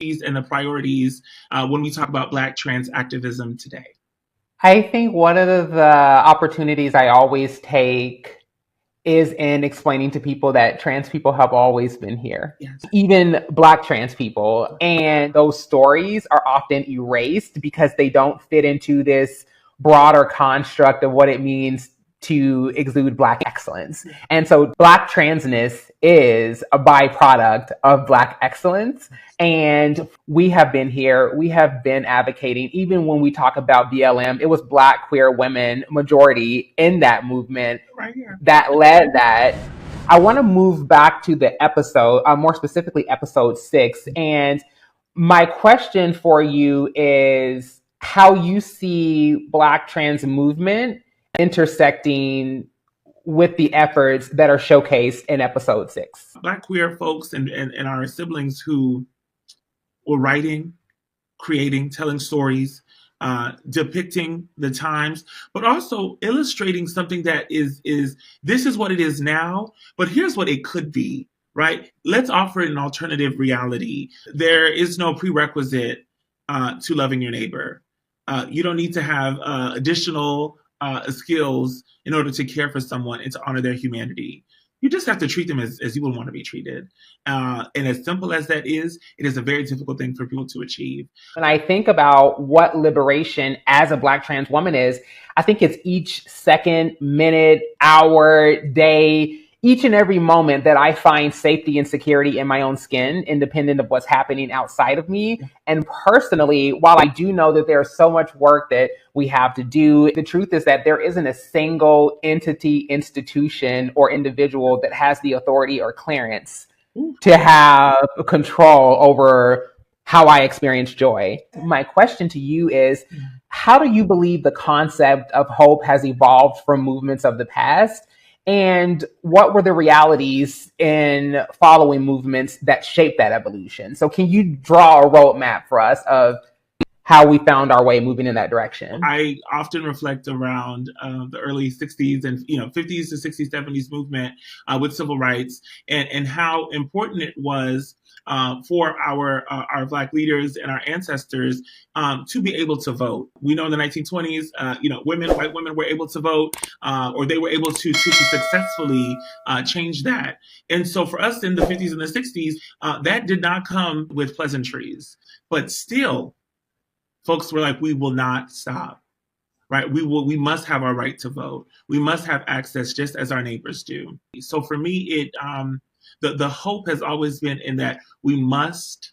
and the priorities when we talk about Black trans activism today? I think one of the opportunities I always take is in explaining to people that trans people have always been here, Yes. even Black trans people. And those stories are often erased because they don't fit into this broader construct of what it means to exude Black excellence. And so Black transness is a byproduct of Black excellence. And we have been here, we have been advocating, even when we talk about BLM, it was Black queer women majority in that movement Right here. that led that. I want to move back to the episode, more specifically episode 6. And my question for you is how you see Black trans movement intersecting with the efforts that are showcased in episode 6. Black queer folks and our siblings who were writing, creating, telling stories, depicting the times, but also illustrating something that is this is what it is now, but here's what it could be, right? Let's offer an alternative reality. There is no prerequisite to loving your neighbor. You don't need to have additional skills in order to care for someone and to honor their humanity. You just have to treat them as you would want to be treated. And as simple as that is, it is a very difficult thing for people to achieve. When I think about what liberation as a Black trans woman is, I think it's each second, minute, hour, day, each and every moment that I find safety and security in my own skin, independent of what's happening outside of me. And personally, while I do know that there's so much work that we have to do, the truth is that there isn't a single entity, institution, or individual that has the authority or clearance to have control over how I experience joy. My question to you is, how do you believe the concept of hope has evolved from movements of the past? And what were the realities in following movements that shaped that evolution? So can you draw a roadmap for us of how we found our way moving in that direction? I often reflect around the early 60s and 50s to 60s, 70s movement with civil rights and how important it was for our Black leaders and our ancestors to be able to vote. We know in the 1920s, white women were able to vote, or they were able to successfully change that. And so for us in the 50s and the 60s, that did not come with pleasantries, but still, folks were like, we will not stop. Right? We must have our right to vote. We must have access just as our neighbors do. So for me, the hope has always been in that we must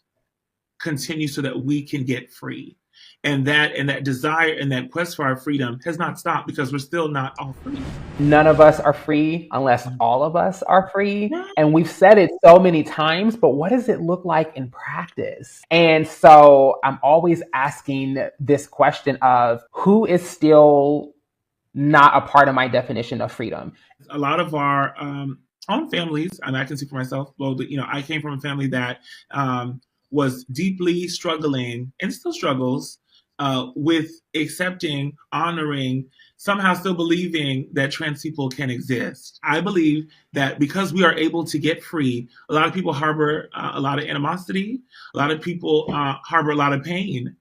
continue so that we can get free. And that desire and that quest for our freedom has not stopped because we're still not all free. None of us are free unless all of us are free. And we've said it so many times, but what does it look like in practice? And so I'm always asking this question of who is still not a part of my definition of freedom? A lot of our own families, and I can speak for myself, I came from a family that was deeply struggling and still struggles with accepting, honoring, somehow still believing that trans people can exist. I believe that because we are able to get free, a lot of people harbor a lot of animosity, a lot of people harbor a lot of pain.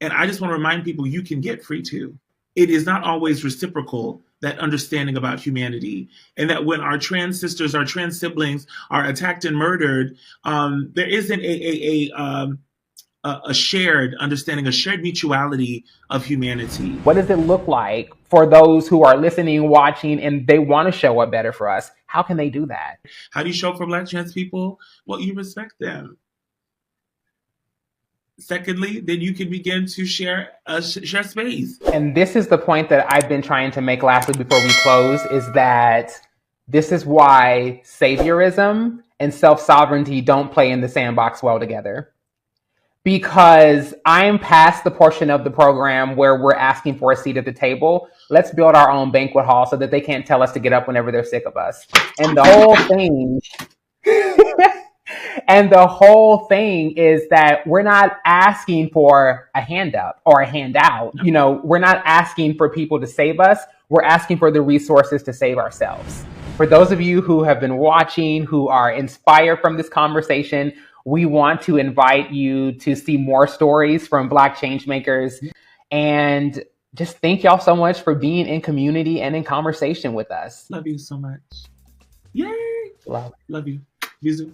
And I just want to remind people you can get free too. It is not always reciprocal, that understanding about humanity, and that when our trans sisters, our trans siblings are attacked and murdered, there isn't a shared understanding, a shared mutuality of humanity. What does it look like for those who are listening, watching, and they want to show up better for us? How can they do that? How do you show up for Black trans people? Well, you respect them. Secondly, then you can begin to share space. And this is the point that I've been trying to make lastly before we close, is that this is why saviorism and self-sovereignty don't play in the sandbox well together. Because I'm past the portion of the program where we're asking for a seat at the table. Let's build our own banquet hall so that they can't tell us to get up whenever they're sick of us. And the whole thing... And the whole thing is that we're not asking for a hand up or a handout. We're not asking for people to save us. We're asking for the resources to save ourselves. For those of you who have been watching, who are inspired from this conversation, We want to invite you to see more stories from Black changemakers. And just thank y'all so much for being in community and in conversation with us. Love you so much. Yay! Love. Love you. Bisous.